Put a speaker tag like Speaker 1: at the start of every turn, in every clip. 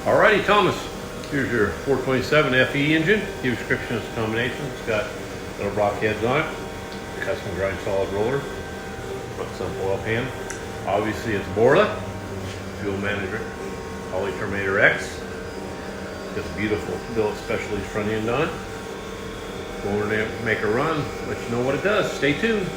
Speaker 1: Alrighty, Thomas, here's your 427FE engine. Give a description of this combination. It's got Edelbrock heads on it, custom grind solid roller, front sump oil pan. Obviously it's Borla, fuel management, Holley Terminator X. Got a beautiful Billet Specialties front end on it. Go over there, make a run, let you know what it does. Stay tuned.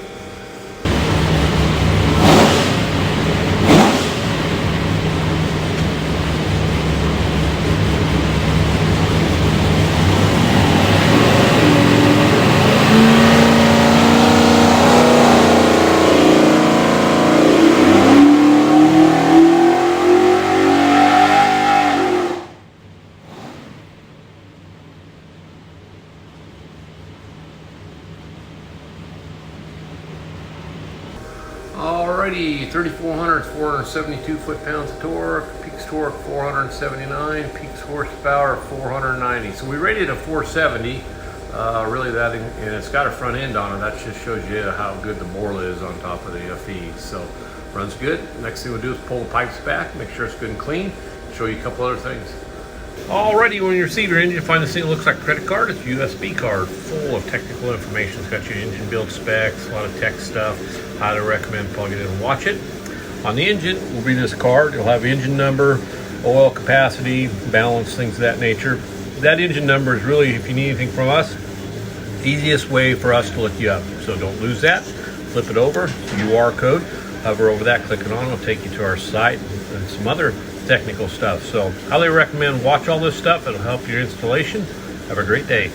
Speaker 1: Alrighty, 3,400, 472 foot-pounds of torque, peak torque 479, peak horsepower 490. So we rated a 470. Really, that, and it's got a front end on it. That just shows you how good the Borla is on top of the fees. So runs good. Next thing we'll do is pull the pipes back, make sure it's good and clean. Show you a couple other things. Alrighty, when you receive your engine, you find this thing that looks like a credit card. It's a USB card full of technical information. It's got your engine build specs, a lot of tech stuff. Highly recommend plugging it in and watch it. On the engine will be this card. It'll have engine number, oil capacity, balance, things of that nature. That engine number is really, if you need anything from us, easiest way for us to look you up. So don't lose that. Flip it over, QR code, hover over that, click it on, it'll take you to our site and some other technical stuff. So highly recommend watch all this stuff. It'll help your installation. Have a great day.